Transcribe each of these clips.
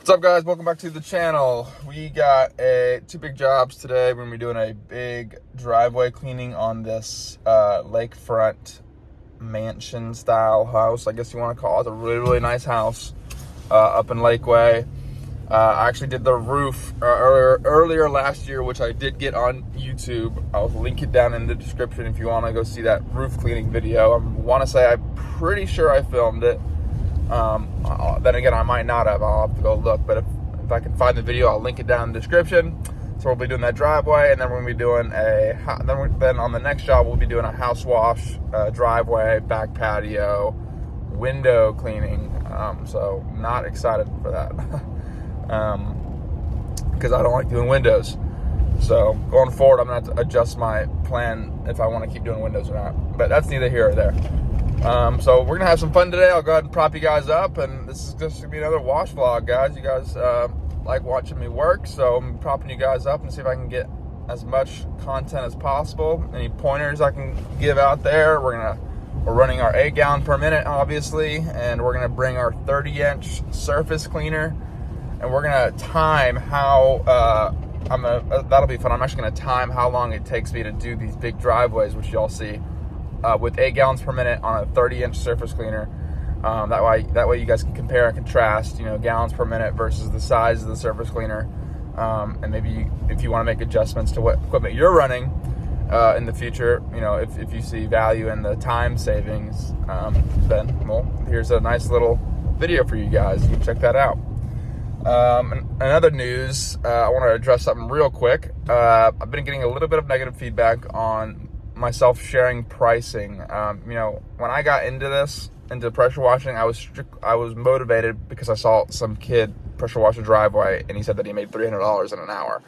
What's up, guys? Welcome back to the channel. We got two big jobs today. We're gonna be doing a big driveway cleaning on this lakefront mansion style house, I guess you want to call it. A really nice house up in Lakeway. I actually did the roof earlier last year, which I did get on YouTube. I'll link it down in the description if you want to go see that roof cleaning video. I want to say I'm pretty sure I filmed it. Then again, I might not have. I'll have to go look, but if I can find the video, I'll link it down in the description. So we'll be doing that driveway, and then we're gonna be doing then on the next job we'll be doing a house wash, driveway, back patio, window cleaning. So not excited for that because I don't like doing windows. So going forward, I'm gonna have to adjust my plan if I want to keep doing windows or not. But that's neither here or there. So we're gonna have some fun today. I'll go ahead and prop you guys up, and this is just gonna be another wash vlog, guys. You guys like watching me work, so I'm propping you guys up and see if I can get as much content as possible. Any pointers I can give out there. We're running our 8 gallon per minute, obviously, and we're gonna bring our 30-inch surface cleaner, and we're gonna time how that'll be fun. I'm actually gonna time how long it takes me to do these big driveways, which y'all see. With 8 gallons per minute on a 30-inch surface cleaner. That way you guys can compare and contrast, gallons per minute versus the size of the surface cleaner. And maybe if you want to make adjustments to what equipment you're running in the future, if you see value in the time savings, then, well, here's a nice little video for you guys. You can check that out. And other news, I want to address something real quick. I've been getting a little bit of negative feedback on myself sharing pricing. When I got into pressure washing, I was motivated because I saw some kid pressure wash a driveway, and he said that he made $300 in an hour.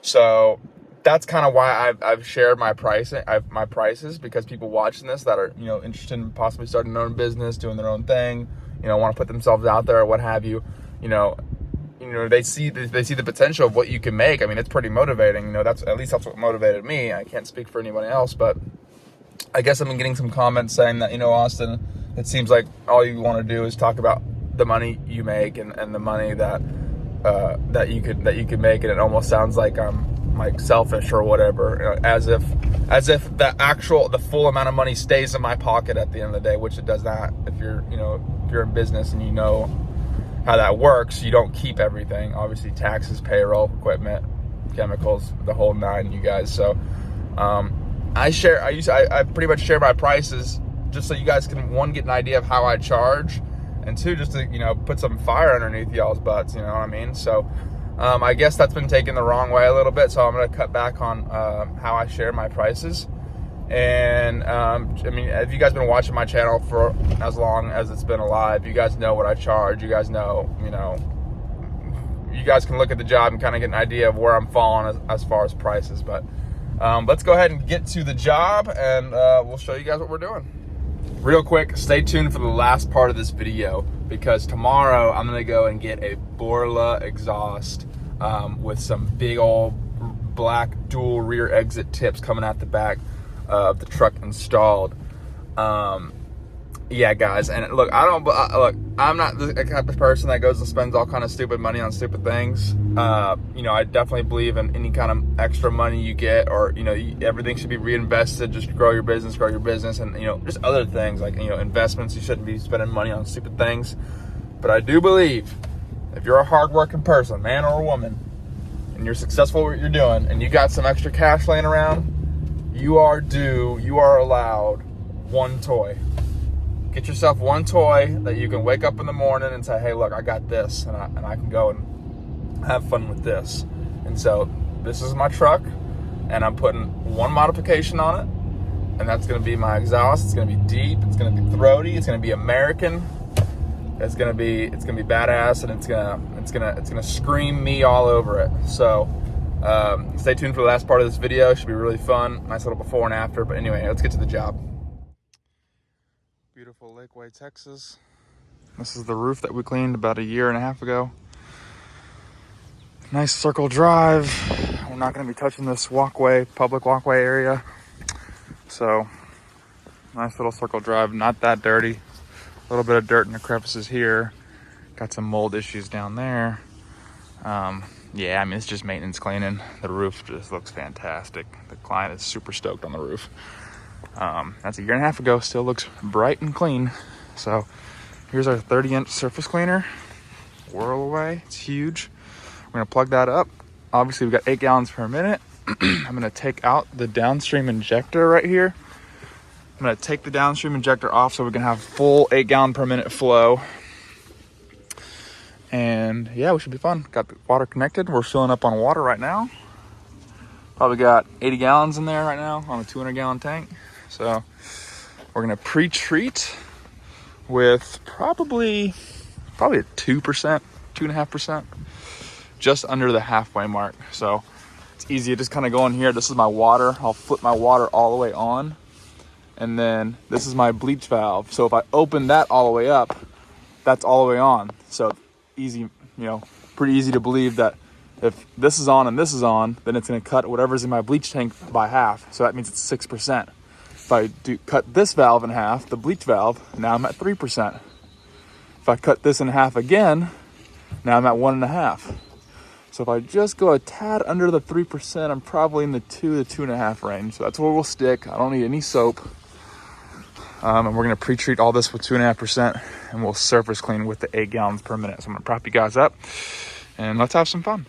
So that's kind of why I've shared my prices, because people watching this that are interested in possibly starting their own business, doing their own thing, want to put themselves out there or what have you. They see the potential of what you can make. I mean, it's pretty motivating. That's what motivated me. I can't speak for anybody else, but I guess I've been getting some comments saying that, Austin, it seems like all you want to do is talk about the money you make and the money that you could make, and it almost sounds like I'm like selfish or whatever, as if the full amount of money stays in my pocket at the end of the day, which it does not. If you're in business and how that works, you don't keep everything. Obviously, taxes, payroll, equipment, chemicals, the whole nine, you guys. So I pretty much share my prices just so you guys can, one, get an idea of how I charge, and two, just to put some fire underneath y'all's butts. You know what I mean? So I guess that's been taken the wrong way a little bit, so I'm going to cut back on how I share my prices. And have you guys been watching my channel for as long as it's been alive, you guys know what I charge. You guys know, you guys can look at the job and kind of get an idea of where I'm falling as far as prices. But let's go ahead and get to the job, and we'll show you guys what we're doing. Real quick, stay tuned for the last part of this video, because tomorrow I'm gonna go and get a Borla exhaust with some big old black dual rear exit tips coming out the back of the truck installed. Yeah, guys, and look, I'm not the type of person that goes and spends all kind of stupid money on stupid things. I definitely believe in any kind of extra money you get, or everything should be reinvested. Just grow your business, and just other things like investments. You shouldn't be spending money on stupid things. But I do believe if you're a hardworking person, man or woman, and you're successful at what you're doing, and you got some extra cash laying around, you are allowed one toy. Get yourself one toy that you can wake up in the morning and say, hey, look, I got this, and I can go and have fun with this. And so this is my truck, and I'm putting one modification on it, and that's going to be my exhaust. It's going to be deep, it's going to be throaty, it's going to be American, it's going to be badass, and it's going to scream me all over it. So stay tuned for the last part of this video. It should be really fun. Nice little before and after. But anyway, let's get to the job. Beautiful Lakeway, Texas. This is the roof that we cleaned about 1.5 years ago. Nice circle drive. We're not going to be touching this public walkway area. So nice little circle drive, not that dirty. A little bit of dirt in the crevices here. Got some mold issues down there. Yeah, I mean, it's just maintenance cleaning. The roof just looks fantastic. The client is super stoked on the roof. That's a year and a half ago, still looks bright and clean. So here's our 30-inch surface cleaner. Whirl away, it's huge. We're gonna plug that up. Obviously we've got 8 gallons per minute. I'm gonna take out the downstream injector right here. I'm gonna take the downstream injector off so we can have full 8 gallon per minute flow. And yeah, we should be fun. Got the water connected. We're filling up on water right now. Probably got 80 gallons in there right now on a 200 gallon tank. So we're gonna pre-treat with probably a 2%, 2.5%, just under the halfway mark. So it's easy to just kind of go in here. This is my water. I'll flip my water all the way on. And then this is my bleach valve. So if I open that all the way up, that's all the way on. So easy, pretty easy to believe that if this is on and this is on, then it's gonna cut whatever's in my bleach tank by half. So that means it's 6%. If I cut this valve in half, the bleach valve, now I'm at 3%. If I cut this in half again, now I'm at 1.5. So if I just go a tad under the 3%, I'm probably in the 2 to 2.5 range. So that's where we'll stick. I don't need any soap. And we're gonna pre-treat all this with 2.5%, and we'll surface clean with the 8 gallons per minute. So I'm gonna prop you guys up and let's have some fun.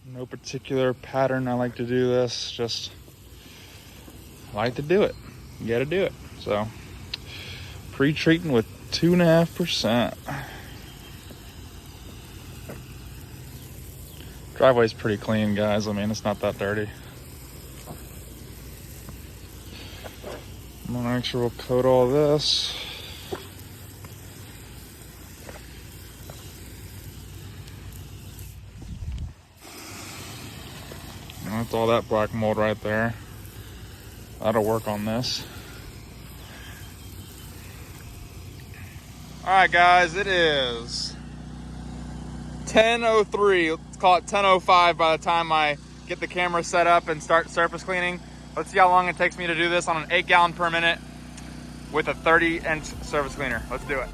No particular pattern I like to do this, just like to do it. You gotta do it. So pre-treating with 2.5%. Driveway's pretty clean, guys. I mean, it's not that dirty. I'm gonna make sure we'll coat all this. And that's all that black mold right there. That'll work on this. All right, guys, it is 10:03. Let's call it 10:05 by the time I get the camera set up and start surface cleaning. Let's see how long it takes me to do this on an 8 gallon per minute with a 30-inch surface cleaner. Let's do it.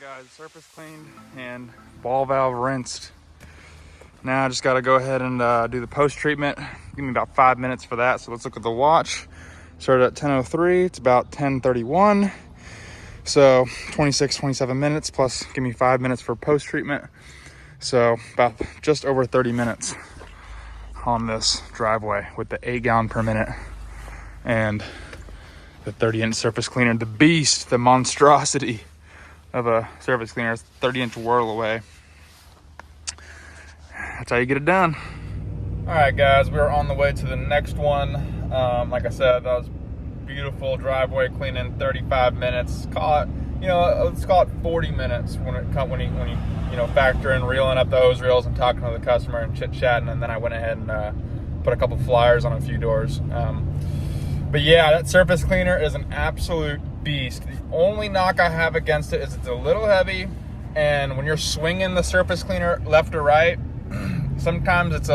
Guys, surface cleaned and ball valve rinsed. Now I just got to go ahead and do the post treatment. Give me about 5 minutes for that. So let's look at the watch. Started at 10:03. It's about 10:31. So 26, 27 minutes plus give me 5 minutes for post treatment. So about just over 30 minutes on this driveway with the 8 gallon per minute and the 30-inch surface cleaner. The beast, the monstrosity of a surface cleaner, 30-inch whirl away. That's how you get it done. All right, guys, we're on the way to the next one. Like I said, that was beautiful driveway cleaning, 35 minutes. Call it, let's call it 40 minutes when you factor in reeling up the hose reels and talking to the customer and chit-chatting, and then I went ahead and put a couple flyers on a few doors. But yeah, that surface cleaner is an absolute beast. The only knock I have against it is it's a little heavy, and when you're swinging the surface cleaner left or right, sometimes it's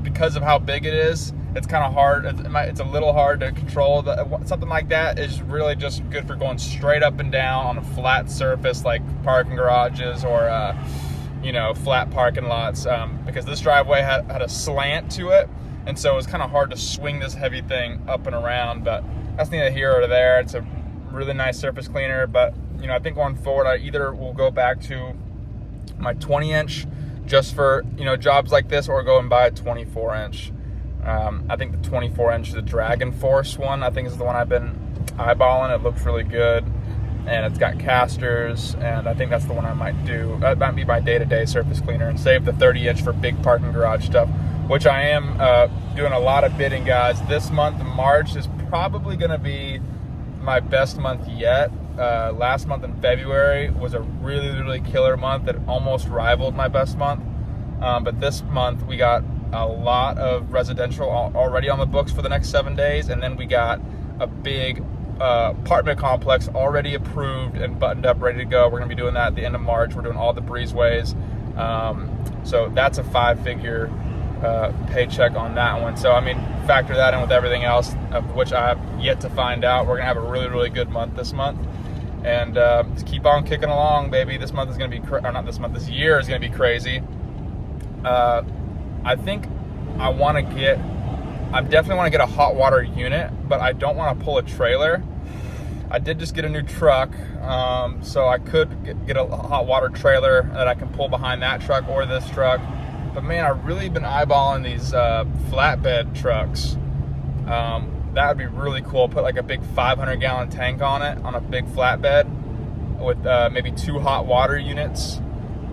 because of how big it is, it's kind of hard. It's a little hard to control. Something like that is really just good for going straight up and down on a flat surface like parking garages or flat parking lots, because this driveway had a slant to it, and so it was kind of hard to swing this heavy thing up and around. But that's neither here or there. It's a really nice surface cleaner, but I think going forward I either will go back to my 20-inch just for jobs like this, or go and buy a 24-inch. I think the 24-inch, the Dragon Force one, I think is the one I've been eyeballing. It looks really good, and it's got casters, and I think that's the one I might do. That might be my day-to-day surface cleaner, and save the 30-inch for big parking garage stuff, which I am doing a lot of bidding, guys. This month, March, is probably going to be my best month yet. Last month in February was a really, really killer month that almost rivaled my best month. But this month we got a lot of residential already on the books for the next 7 days, and then we got a big apartment complex already approved and buttoned up, ready to go. We're gonna be doing that at the end of March. We're doing all the breezeways, so that's a 5-figure paycheck on that one. So I mean, factor that in with everything else, of which I have yet to find out. We're gonna have a really, really good month this month, and just keep on kicking along, baby. This month is gonna be this year is gonna be crazy. I think I definitely want to get a hot water unit, but I don't want to pull a trailer. I did just get a new truck, so I could get a hot water trailer that I can pull behind that truck or this truck. But man, I've really been eyeballing these flatbed trucks. That would be really cool. Put like a big 500-gallon tank on it, on a big flatbed with maybe 2 hot water units.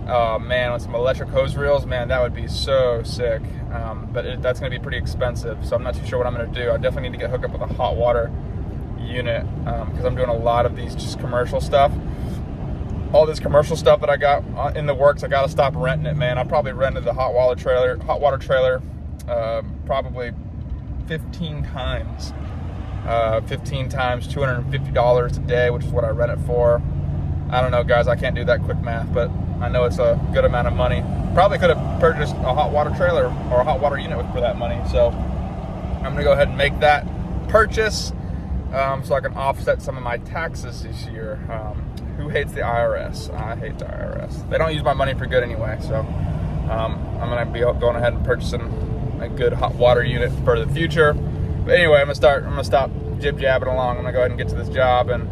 Oh man, with some electric hose reels, man, that would be so sick. But that's going to be pretty expensive, so I'm not too sure what I'm going to do. I definitely need to get hooked up with a hot water unit, because I'm doing a lot of these just commercial stuff. All this commercial stuff that I got in the works, I got to stop renting it, man. I probably rented the hot water trailer probably 15 times. 15 times, $250 a day, which is what I rent it for. I don't know, guys, I can't do that quick math, but I know it's a good amount of money. Probably could have purchased a hot water trailer or a hot water unit for that money. So I'm gonna go ahead and make that purchase, so I can offset some of my taxes this year. Who hates the IRS? I hate the IRS. They don't use my money for good anyway. So I'm gonna be going ahead and purchasing a good hot water unit for the future. But anyway, I'm gonna stop jib-jabbing along. I'm gonna go ahead and get to this job. And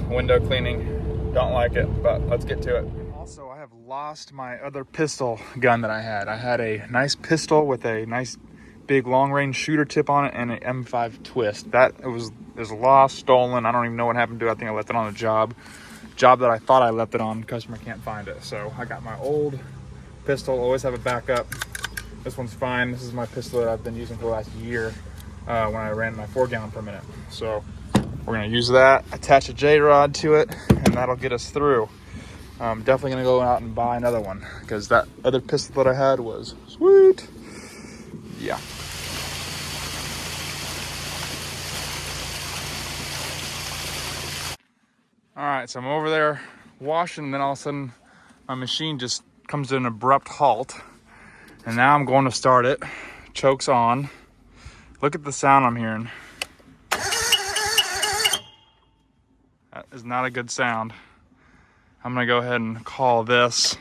window cleaning, don't like it, but let's get to it. Also, I have lost my other pistol gun that I had. I had a nice pistol with a nice big long-range shooter tip on it and an M5 twist. That was lost, stolen. I don't even know what happened to it. I think I left it on a job that I thought I left it on. Customer can't find it. So I got my old pistol. Always have a backup. This one's fine. This is my pistol that I've been using for the last year when I ran my 4-gallon per minute. So we're gonna use that, attach a J-rod to it, and that'll get us through. I'm definitely gonna go out and buy another one, because that other pistol that I had was sweet. Yeah. All right, so I'm over there washing, and then all of a sudden my machine just comes to an abrupt halt. And now I'm going to start it. Choke's on. Look at the sound I'm hearing. That is not a good sound. I'm gonna go ahead and call this.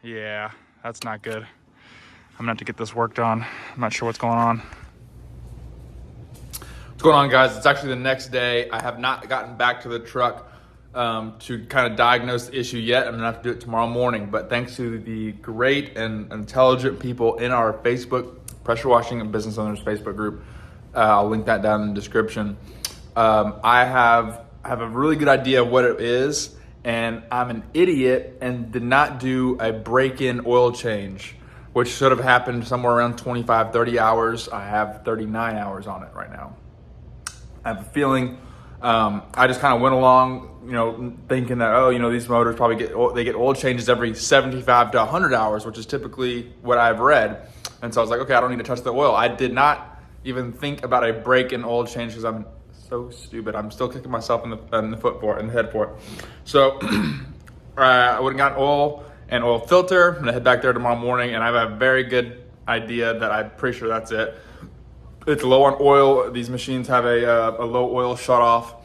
Yeah, that's not good. I'm gonna have to get this worked on. I'm not sure what's going on. What's going on, guys? It's actually the next day. I have not gotten back to the truck to kind of diagnose the issue yet. I'm gonna have to do it tomorrow morning, but thanks to the great and intelligent people in our Facebook, Pressure Washing and Business Owners Facebook group, I'll link that down in the description. I have a really good idea of what it is, and I'm an idiot and did not do a break-in oil change, which should have happened somewhere around 25, 30 hours. I have 39 hours on it right now. I have a feeling I just kind of went along, thinking that, these motors probably get oil changes every 75 to 100 hours, which is typically what I've read. And so I was like, okay, I don't need to touch the oil. I did not even think about a brake and oil change because I'm so stupid. I'm still kicking myself in the foot for it, in the head for it. So I would have gotten oil and oil filter. I'm gonna head back there tomorrow morning, and I have a very good idea that I'm pretty sure that's it. It's low on oil. These machines have a low oil shut off,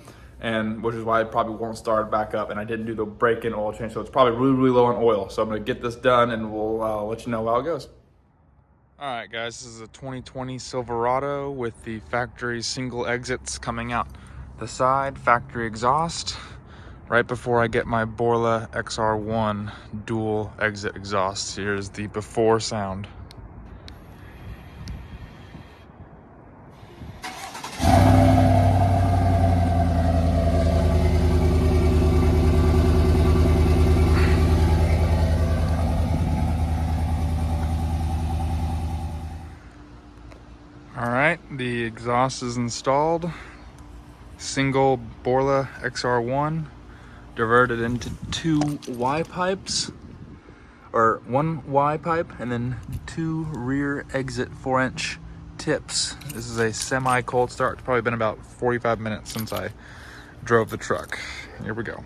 and which is why it probably won't start back up. And I didn't do the break-in oil change, so it's probably really, really low on oil. So I'm gonna get this done, and we'll let you know how it goes. All right, guys, this is a 2020 Silverado with the factory single exits coming out the side, factory exhaust. Right before I get my Borla XR1 dual exit exhaust, here's the before sound. All right, the exhaust is installed. Single Borla XR1 diverted into 2 Y pipes, or 1 Y pipe, and then 2 rear exit 4-inch tips. This is a semi cold start. It's probably been about 45 minutes since I drove the truck. Here we go.